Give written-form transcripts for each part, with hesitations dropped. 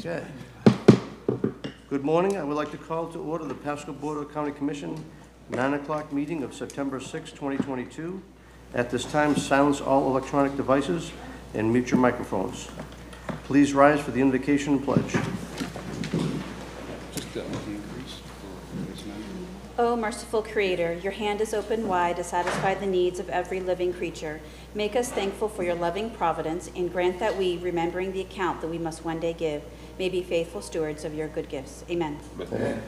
Okay. Good morning. I would like to call to order the Pasco Board of County Commission 9 o'clock meeting of September 6, 2022. At this time, silence all electronic devices and mute your microphones. Please rise for the invocation and pledge. O merciful Creator, your hand is open wide to satisfy the needs of every living creature. Make us thankful for your loving providence and grant that we, remembering the account that we must one day give, may be faithful stewards of your good gifts. Amen. Amen.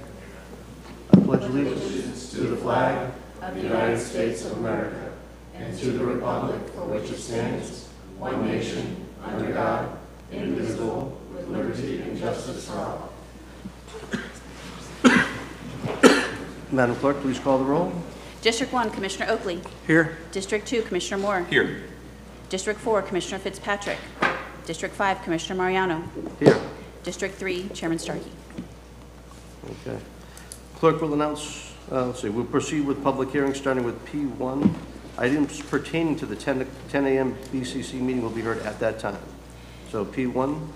I pledge allegiance to the flag of the United States of America and to the republic for which it stands, one nation, under God, indivisible, with liberty and justice for all. Madam Clerk, please call the roll. District 1, Commissioner Oakley. Here. District 2, Commissioner Moore. Here. District 4, Commissioner Fitzpatrick. District 5, Commissioner Mariano. Here. District 3, Chairman Starkey. Okay. Clerk will announce, we'll proceed with public hearings starting with P1. Items pertaining to the 10 a.m. BCC meeting will be heard at that time. So P1.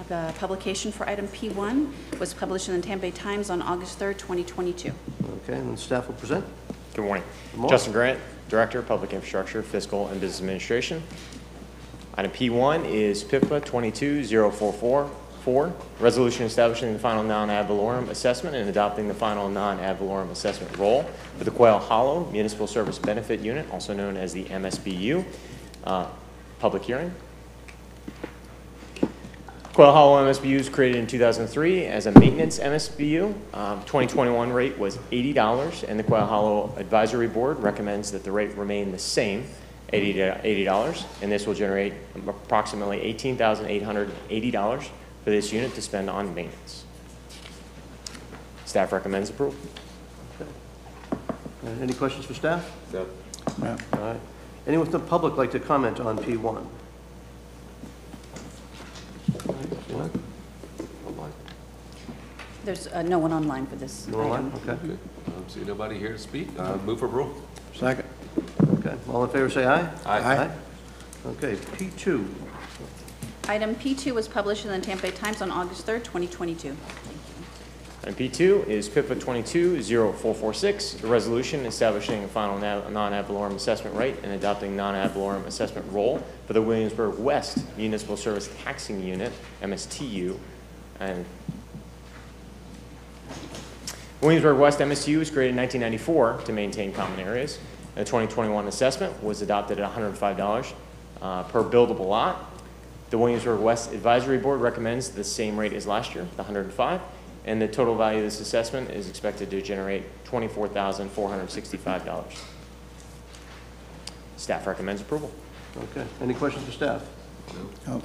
The publication for item P1 was published in the Tampa Bay Times on August 3rd, 2022. Okay, and then staff will present. Good morning. Good morning. Justin Grant, Director of Public Infrastructure, Fiscal and Business Administration. Item P1 is PIPA 22044, resolution establishing the final non-ad valorem assessment and adopting the final non-ad valorem assessment role for the Quail Hollow Municipal Service Benefit Unit, also known as the MSBU. Public hearing. Quail Hollow MSBU was created in 2003 as a maintenance MSBU. 2021 rate was $80, and the Quail Hollow Advisory Board recommends that the rate remain the same, $80, and this will generate approximately $18,880 for this unit to spend on maintenance. Staff recommends approval. Okay. Any questions for staff? No. All right. Anyone from the public like to comment on P1? There's no one online for this No one? item. Okay. See nobody here to speak. Move for approval. Second. Okay. All in favor say aye. Aye. Okay. P2. Item P2 was published in the Tampa Bay Times on August 3rd, 2022. And P2 is PIPA 2204446, the resolution establishing a final non-ad valorem assessment rate and adopting non-ad valorem assessment role for the Williamsburg West Municipal Service Taxing Unit, MSTU. And Williamsburg West MSTU was created in 1994 to maintain common areas. The 2021 assessment was adopted at $105 per buildable lot. The Williamsburg West Advisory Board recommends the same rate as last year, the $105, and the total value of this assessment is expected to generate $24,465. Staff recommends approval. Okay. Any questions for staff? No.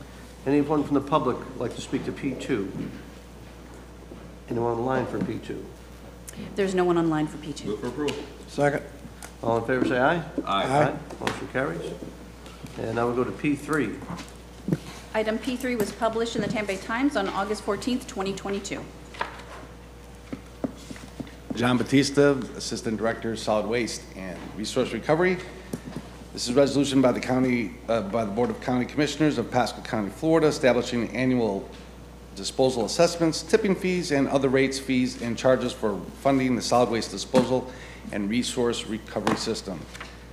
Anyone from the public like to speak to P2? Anyone online for P2? There's no one online for P2. Move for approval. Second. All in favor say aye. Aye. Motion carries. And now we'll go to P3. Item P3 was published in the Tampa Bay Times on August 14th, 2022. John Batista, Assistant Director, Solid Waste and Resource Recovery. This is a resolution by the Board of County Commissioners of Pasco County, Florida, establishing annual disposal assessments, tipping fees, and other rates, fees, and charges for funding the solid waste disposal and resource recovery system.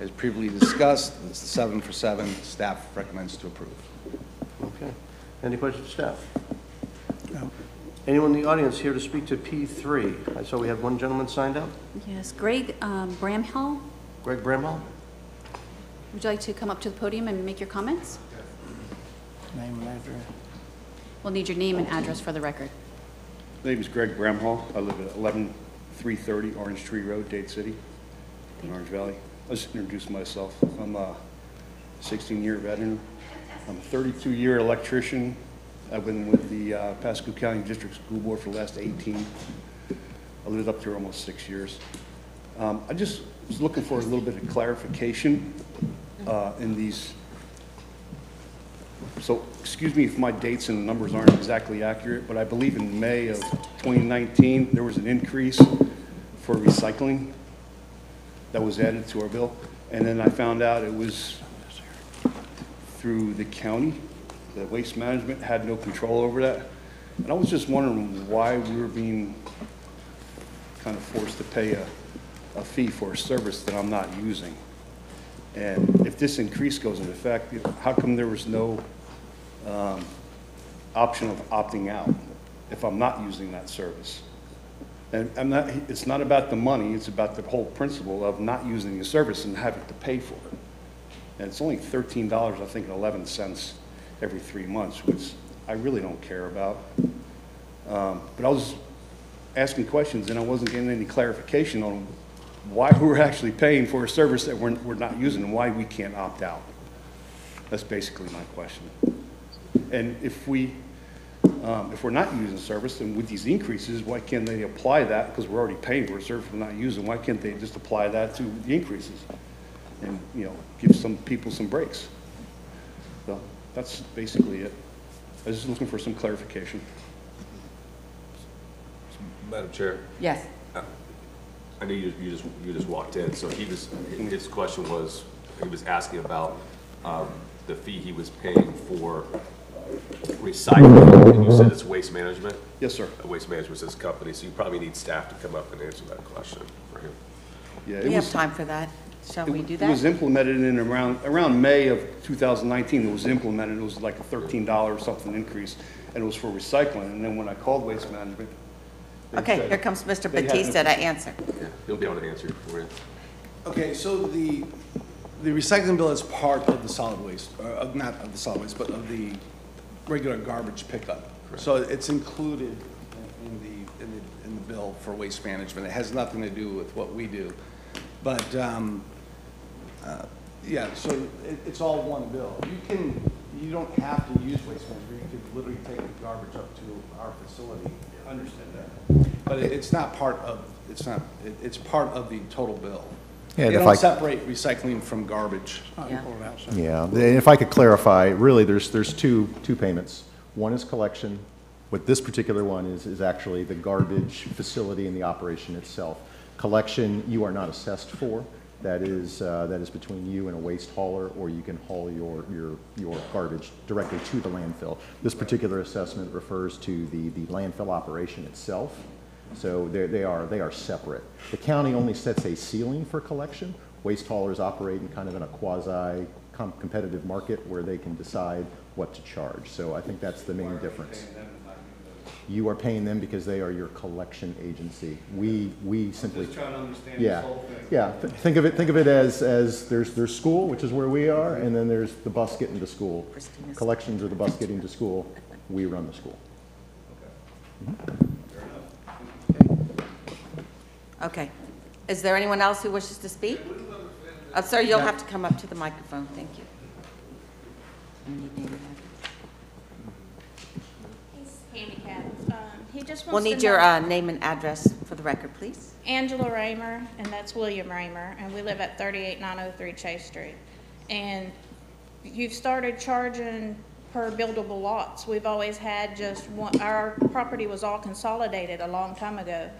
As previously discussed, it's the 7 for 7. Staff recommends to approve. Okay. Any questions for staff? No. Anyone in the audience here to speak to P3? I saw we had one gentleman signed up. Yes, Greg Bramhall. Greg Bramhall? Would you like to come up to the podium and make your comments? Name and address. We'll need your name and address for the record. My name is Greg Bramhall. I live at 11330 Orange Tree Road, Dade City, in Orange Valley. I'll just introduce myself. I'm a 16-year veteran. I'm a 32-year electrician. I've been with the Pasco County District School Board for the last 18. I lived up there almost 6 years. I just was looking for a little bit of clarification in these. So, excuse me if my dates and numbers aren't exactly accurate, but I believe in May of 2019, there was an increase for recycling that was added to our bill. And then I found out it was through the county. The waste management had no control over that. And I was just wondering why we were being kind of forced to pay a fee for a service that I'm not using. And if this increase goes into effect, how come there was no option of opting out if I'm not using that service? And it's not about the money, it's about the whole principle of not using the service and having to pay for it. And it's only $13, I think, and 11 cents every 3 months, which I really don't care about. But I was asking questions and I wasn't getting any clarification on why we're actually paying for a service that we're not using and why we can't opt out. That's basically my question. And if we're not using service, then with these increases, why can't they apply that? Because we're already paying for a service we're not using. Why can't they just apply that to the increases and, give some people some breaks? So that's basically it. I was just looking for some clarification. Madam Chair, Yes. I know you just walked in, so his question was, he was asking about the fee he was paying for recycling, and you said it's Waste Management? Yes, sir. Waste Management is his company, so you probably need staff to come up and answer that question for him. Yeah, We have time for that. Shall we do It was that? implemented in around May of 2019. It was implemented. It was like a $13 something increase, and it was for recycling. And then when I called Waste Management, they Okay, said here comes Mr. they had Batista to answer. Yeah, he'll be able to answer it for you. Okay, so the recycling bill is part of the solid waste, not of the solid waste, but of the regular garbage pickup. So it's included in the bill for waste management. It has nothing to do with what we do. But, yeah, so it's all one bill. You don't have to use waste management. You could literally take the garbage up to our facility. Understand that. But it's not part of, it's part of the total bill. Yeah, You if don't I- separate recycling from garbage. Yeah. Yeah, and if I could clarify, really, there's two payments. One is collection. What this particular one is actually the garbage facility and the operation itself. Collection, you are not assessed for. That is between you and a waste hauler, or you can haul your garbage directly to the landfill. This particular assessment refers to the landfill operation itself. So they are separate. The county only sets a ceiling for collection. Waste haulers operate in kind of in a quasi-competitive market where they can decide what to charge. So I think that's the main difference. You are paying them because they are your collection agency. We simply. Just trying to understand Yeah, this whole thing. yeah. Think of it as there's school, which is where we are, and then there's the bus getting to school. Christina's- Collections are the bus getting to school. We run the school. Okay. Is there anyone else who wishes to speak? Sir, you'll have to come up to the microphone. Thank you. You need name and address. He's handicapped. He just We'll wants to need your know. name and address for the record, please. Angela Raymer, and that's William Raymer, and we live at 38903 Chase Street. And you've started charging per buildable lots. We've always had just one, our property was all consolidated a long time ago,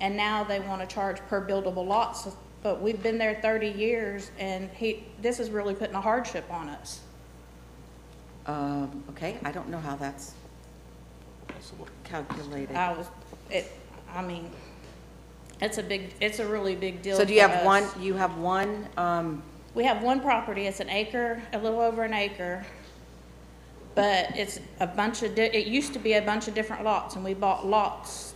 and now they want to charge per buildable lots. But we've been there 30 years, and this is really putting a hardship on us. Okay, I don't know how that's calculated. It's a really big deal So do you for have us. one, We have one property, it's an acre, a little over an acre, but it's a bunch of, it used to be a bunch of different lots, and we bought lots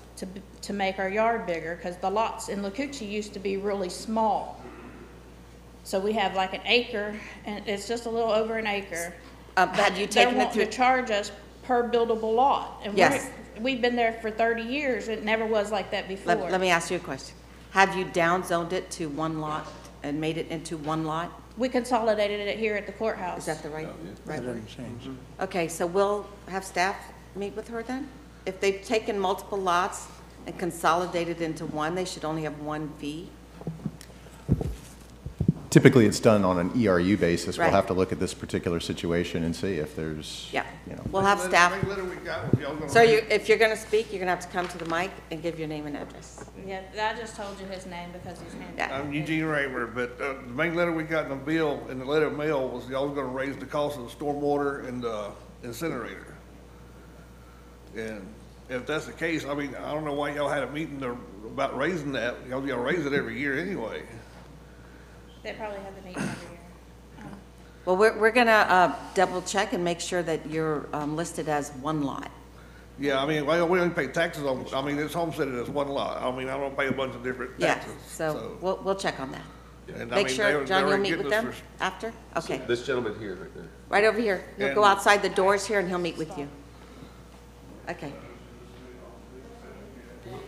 to make our yard bigger, because the lots in Lakuchi used to be really small. So we have like an acre, and it's just a little over an acre. have you taken it They're through? wanting to charge us per buildable lot. And Yes. we've been there for 30 years, it never was like that before. Let me ask you a question. Have you downzoned it to one lot and made it into one lot? We consolidated it here at the courthouse. Is that the right That word? doesn't change. Okay, so we'll have staff meet with her then? If they've taken multiple lots and consolidated into one, they should only have one fee? Typically, it's done on an ERU basis. We'll Right. have to look at this particular situation and see if there's, Yeah, you know. we'll have staff. we got, if y'all gonna. Sir, if you're going to speak, you're going to have to come to the mic and give your name and address. Yeah, I just told you his name because he's handicapped. Yeah. I'm Eugene Raymer, but the main letter we got in the bill, in the letter mail, was y'all was gonna raise the cost of the stormwater and the incinerator. And if that's the case, I mean, I don't know why y'all had a meeting there about raising that. Y'all raise it every year anyway. They probably have the meeting every year. Well, we're gonna double check and make sure that you're listed as one lot. Yeah, I mean, well, we only pay taxes on, I mean, it's homesteaded as one lot. I mean, I don't pay a bunch of different Yeah, taxes. so we'll check on that. And I Make mean, sure, they John, were you'll meet getting with us them for- after? Okay, This gentleman here, right there. right over here. He'll go And- outside the doors here and he'll meet with you. Okay. No,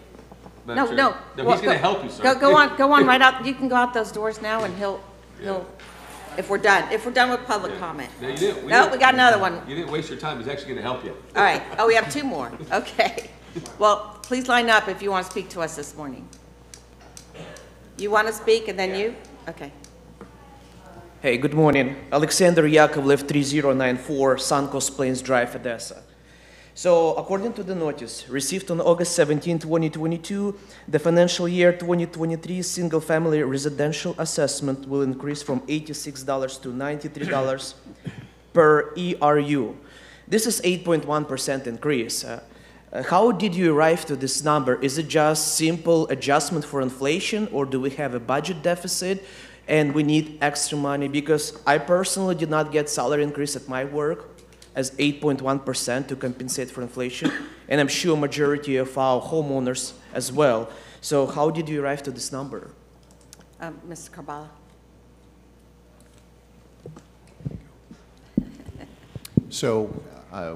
Madam Chair. no. No, Well, he's gonna go- help you, sir. Go on right out. You can go out those doors now and he'll, if we're done with public comment. No, you didn't. No, we got another one. You didn't waste your time. He's actually gonna help you. All right. Oh, we have two more. Okay. Well, please line up if you want to speak to us this morning. You want to speak and then you? Okay. Hey, good morning. Alexander Yakovlev, 3094 Suncoast Plains Drive, Odessa. So, according to the notice received on August 17, 2022, the financial year 2023 single-family residential assessment will increase from $86 to $93 per ERU. This is 8.1% increase. How did you arrive to this number? Is it just simple adjustment for inflation, or do we have a budget deficit and we need extra money? Because I personally did not get salary increase at my work as 8.1% to compensate for inflation, and I'm sure majority of our homeowners as well. So how did you arrive to this number? Mr. Karbala. So,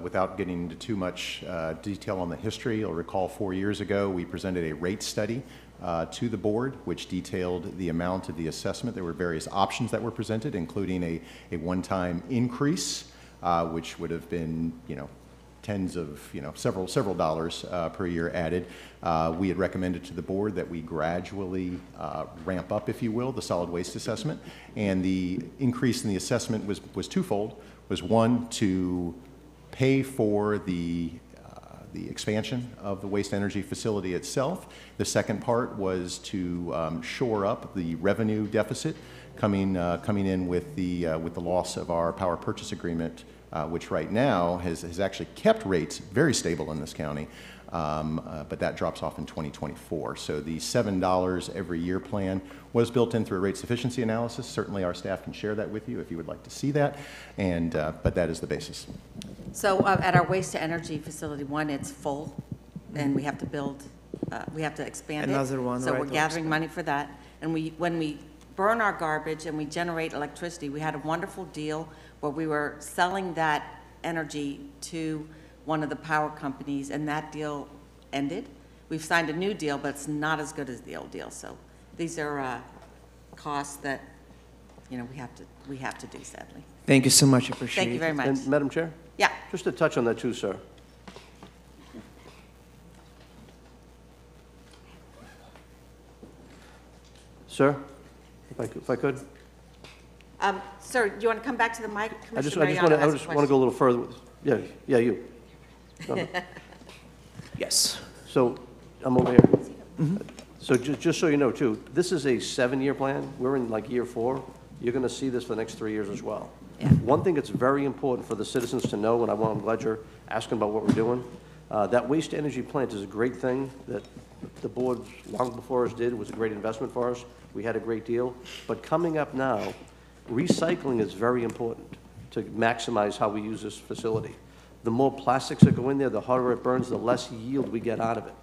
without getting into too much detail on the history, you'll recall 4 years ago we presented a rate study to the board, which detailed the amount of the assessment. There were various options that were presented, including a one-time increase, which would have been, tens of, several dollars per year added. We had recommended to the board that we gradually ramp up, if you will, the solid waste assessment. And the increase in the assessment was twofold. Was one, to pay for the expansion of the waste energy facility itself. The second part was to shore up the revenue deficit coming in with the loss of our power purchase agreement, which right now has actually kept rates very stable in this county, but that drops off in 2024. So the $7 every year plan was built in through a rate sufficiency analysis. Certainly our staff can share that with you if you would like to see that, and but that is the basis. So at our waste to energy facility one, it's full, and we have to build, we have to expand it. Another one, So right, we're to gathering expand. money for that. And when we burn our garbage and we generate electricity, we had a wonderful deal where we were selling that energy to one of the power companies, and that deal ended. We've signed a new deal, but it's not as good as the old deal. So these are costs that, we have to do, sadly. Thank you so much, appreciate it. Thank you very much. And Madam Chair? Yeah. Just to touch on that too, sir. Sir, if I could? Sir, do you want to come back to the mic? I just Commissioner want Mariano has a to go a question. little further with, yeah, you. No. Yes. So, I'm over here. So just so you know too, this is a 7-year plan. We're in like year 4. You're going to see this for the next 3 years as well. Yeah. One thing that's very important for the citizens to know, and I'm glad you're asking about what we're doing, that waste energy plant is a great thing that the board long before us did. It was a great investment for us. We had a great deal. But coming up now, recycling is very important to maximize how we use this facility. The more plastics that go in there, the harder it burns, the less yield we get out of it.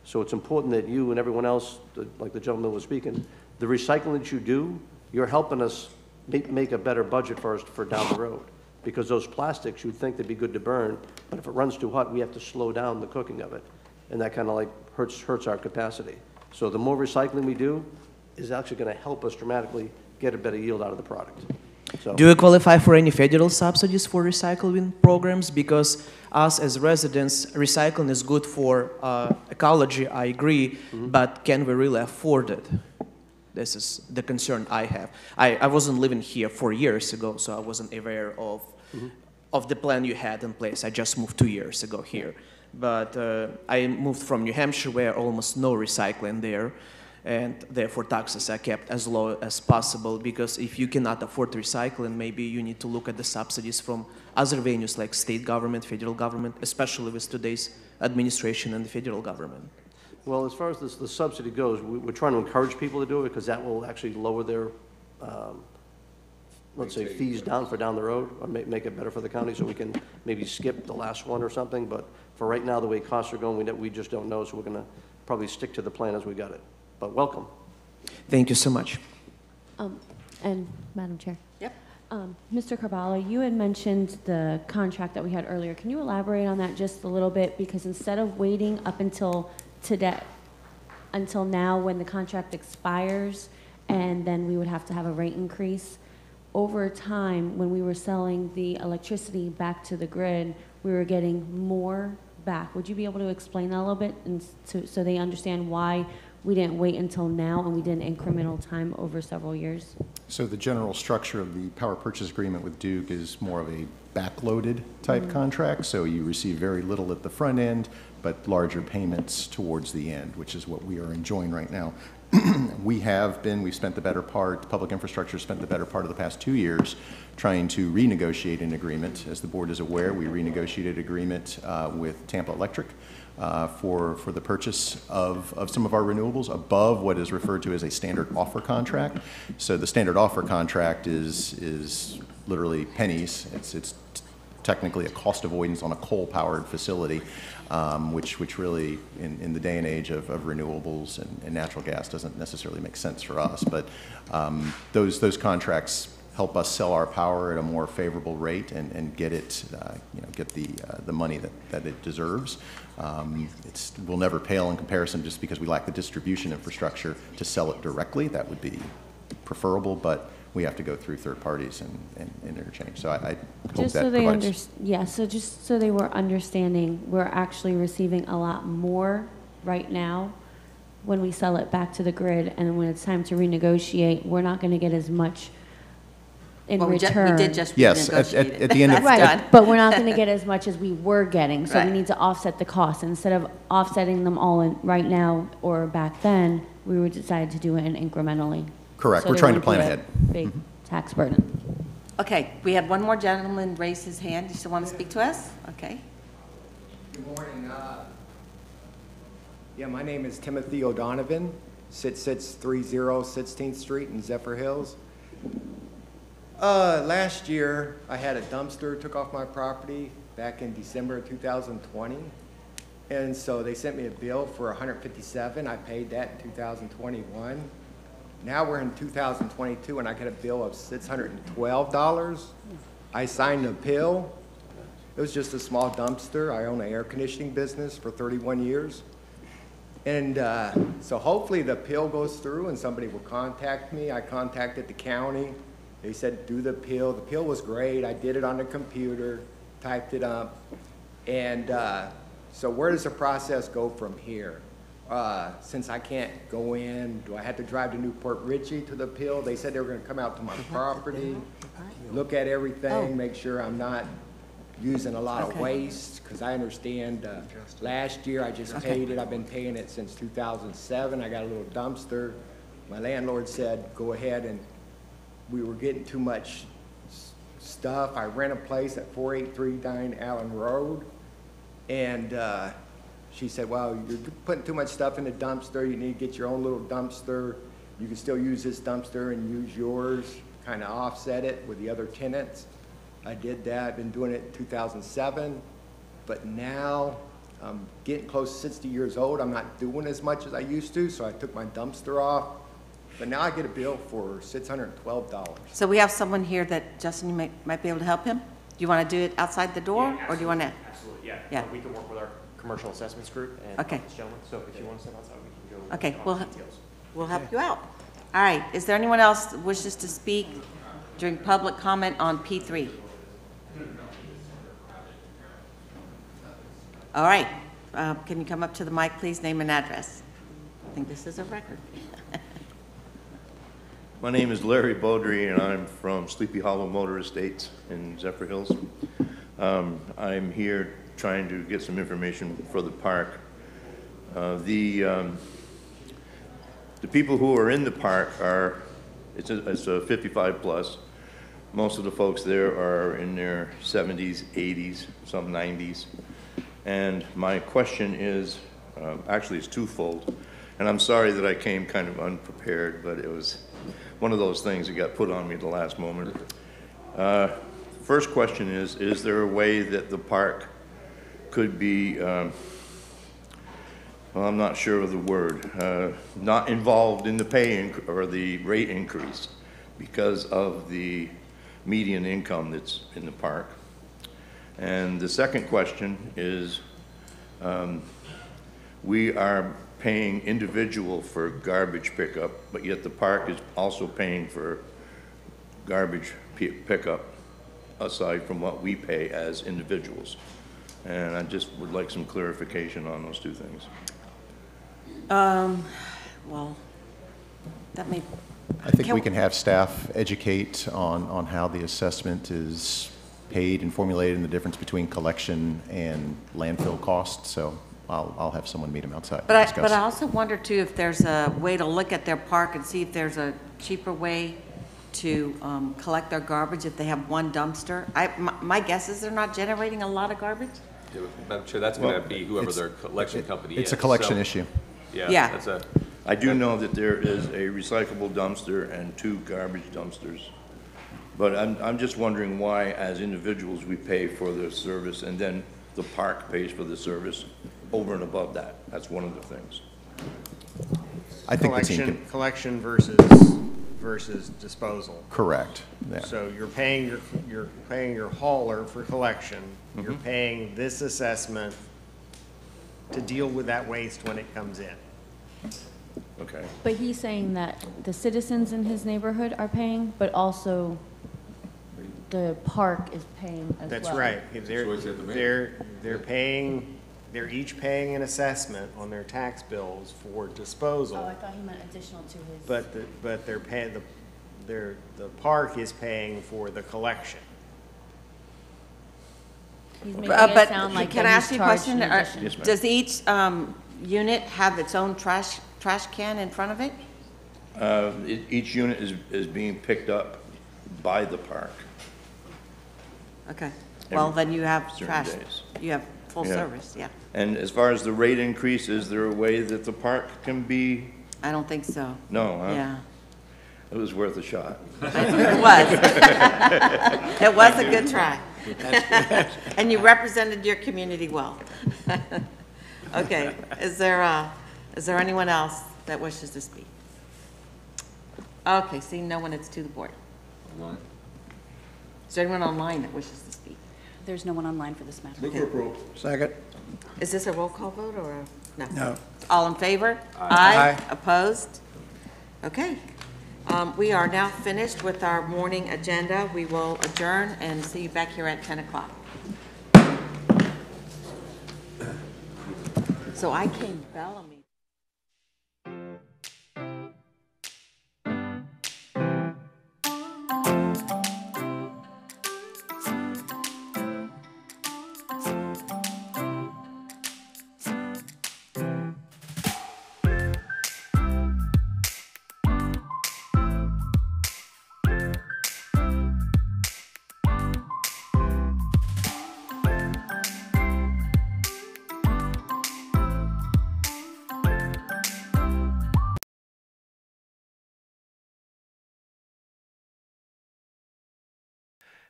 So it's important that you and everyone else, like the gentleman was speaking, the recycling that you do, you're helping us make a better budget for us for down the road. Because those plastics, you'd think they'd be good to burn, but if it runs too hot, we have to slow down the cooking of it. And that kind of like hurts our capacity. So the more recycling we do is actually going to help us dramatically get a better yield out of the product. So, Do you qualify for any federal subsidies for recycling programs? Because us as residents, recycling is good for ecology, I agree, but can we really afford it? This is the concern I have. I wasn't living here 4 years ago, so I wasn't aware of the plan you had in place. I just moved 2 years ago here. But I moved from New Hampshire, where almost no recycling there. and therefore taxes are kept as low as possible, because if you cannot afford recycling, maybe you need to look at the subsidies from other venues like state government, federal government, especially with today's administration and the federal government. Well, as far as the subsidy goes, we're trying to encourage people to do it because that will actually lower their, let's say, fees down the road, or make it better for the county, so we can maybe skip the last one or something. But for right now, the way costs are going, we just don't know, so we're going to probably stick to the plan as we got it. But welcome. Thank you so much. And Madam Chair. Yep. Mr. Carvalho, you had mentioned the contract that we had earlier. Can you elaborate on that just a little bit? Because instead of waiting up until today, until now when the contract expires, and then we would have to have a rate increase, over time, when we were selling the electricity back to the grid, we were getting more back. Would you be able to explain that a little bit, and so they understand why we didn't wait until now and we did an incremental time over several years? So the general structure of the power purchase agreement with Duke is more of a backloaded type contract. So you receive very little at the front end, but larger payments towards the end, which is what we are enjoying right now. We've spent the better part, public infrastructure spent the better part of the past 2 years trying to renegotiate an agreement. As the board is aware, we renegotiated an agreement with Tampa Electric for the purchase of some of our renewables above what is referred to as a standard offer contract. So the standard offer contract is literally pennies. It's technically a cost avoidance on a coal-powered facility, which really, in the day and age of renewables and natural gas, doesn't necessarily make sense for us. But those contracts help us sell our power at a more favorable rate and get it, get the money that it deserves. We'll never pale in comparison just because we lack the distribution infrastructure to sell it directly. That would be preferable, but we have to go through third parties and interchange. So I hope Just that so they provides. so just so they were understanding, we're actually receiving a lot more right now when we sell it back to the grid, and when it's time to renegotiate, we're not going to get as much in Well, return. we did just Yes, renegotiate it. at the end of- That's Right, done. but we're not going to get as much as we were getting, so we Right. need to offset the cost. Instead of offsetting them all in right now or back then, we were decided to do it incrementally. Correct. So We're there trying to wouldn't plan be a ahead. Big tax burden. Okay, we had one more gentleman raise his hand. You still want to speak to us? Okay. Good morning. Yeah, my name is Timothy O'Donovan, 6630 16th Street in Zephyr Hills. Last year, I had a dumpster took off my property back in December of 2020. And so they sent me a bill for $157. I paid that in 2021. Now we're in 2022 and I get a bill of $612. I signed the bill. It was just a small dumpster. I own an air conditioning business for 31 years. And so hopefully the appeal goes through and somebody will contact me. I contacted the county. They said, do the appeal. The appeal was great. I did it on the computer, typed it up. And so where does the process go from here? Since I can't go in, do I have to drive to Newport Richey to the appeal? They said they were going to come out to my property, look at everything, make sure I'm not using a lot of waste, because I understand last year I just paid it. I've been paying it since 2007. I got a little dumpster. My landlord said, go ahead, and we were getting too much stuff. I rent a place at 4839 Allen Road, and she said, well, you're putting too much stuff in the dumpster. You need to get your own little dumpster. You can still use this dumpster and use yours, kind of offset it with the other tenants. I did that. I've been doing it in 2007. But now I'm getting close to 60 years old. I'm not doing as much as I used to, so I took my dumpster off. But now I get a bill for $612. So we have someone here that, Justin, you might be able to help him? Do you want to do it outside the door, or do you want to? Absolutely, yeah. Yeah. We can work with our commercial assessments group and Okay. this gentleman. So if you want to step outside, we can go. Okay, talk we'll, details. we'll help you out. All right, is there anyone else that wishes to speak during public comment on P3? All right, can you come up to the mic, please, name and address? I think this is a record. My name is Larry Beaudry, and I'm from Sleepy Hollow Motor Estates in Zephyr Hills. I'm here trying to get some information for the park. The the people who are in the park are, it's a 55 plus. Most of the folks there are in their 70s, 80s, some 90s. And my question is, actually it's twofold. And I'm sorry that I came kind of unprepared, but it was one of those things that got put on me at the last moment. First question is there a way that the park could be, well, I'm not sure of the word, not involved in the pay or the rate increase because of the median income that's in the park? And the second question is, we are paying individual for garbage pickup, but yet the park is also paying for garbage pickup aside from what we pay as individuals. And I just would like some clarification on those two things. Well, that may. I think we can have staff educate on how the assessment is paid and formulated and the difference between collection and landfill costs. So I'll have someone meet them outside and discuss. But I also wonder too if there's a way to look at their park and see if there's a cheaper way to collect their garbage if they have one dumpster. My guess is they're not generating a lot of garbage. Yeah, but I'm sure that's going to be whoever their collection company is. It's a collection so, issue. Yeah. That's a. I do know that there is a recyclable dumpster and 2 garbage dumpsters. But I'm just wondering why, as individuals, we pay for the service and then the park pays for the service over and above that. That's one of the things. I think the team collection versus disposal. Correct. Yeah. So you're paying your hauler for collection. Mm-hmm. You're paying this assessment to deal with that waste when it comes in. Okay. But he's saying that the citizens in his neighborhood are paying, but also the park is paying as well. That's right. They're each paying an assessment on their tax bills for disposal. Oh, I thought he meant additional to his. But they're paying the park is paying for the collection. He's making it sound like can I ask you a question? Yes, ma'am. Does each unit have its own trash can in front of it? Each unit is being picked up by the park. Okay. Well, then you have certain trash. days. You have full Yeah. service, yeah. And as far as the rate increase, is there a way that the park can be? I don't think so. No, huh? Yeah. It was worth a shot. It was. It was a good try. And you represented your community well. Okay, is there anyone else that wishes to speak? Okay, seeing no one, it's to the board. Is there anyone online that wishes to speak? There's no one online for this matter. Move to approve. Second. Is this a roll call vote or a, no? No. All in favor? Aye. Opposed? Okay. We are now finished with our morning agenda. We will adjourn and see you back here at 10 o'clock. So I came Bellamy.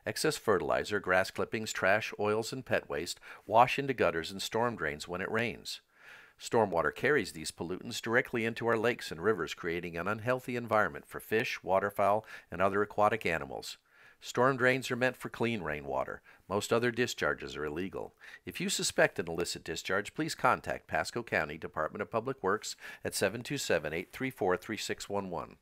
Excess fertilizer, grass clippings, trash, oils, and pet waste wash into gutters and storm drains when it rains. Stormwater carries these pollutants directly into our lakes and rivers, creating an unhealthy environment for fish, waterfowl, and other aquatic animals. Storm drains are meant for clean rainwater. Most other discharges are illegal. If you suspect an illicit discharge, please contact Pasco County Department of Public Works at 727-834-3611.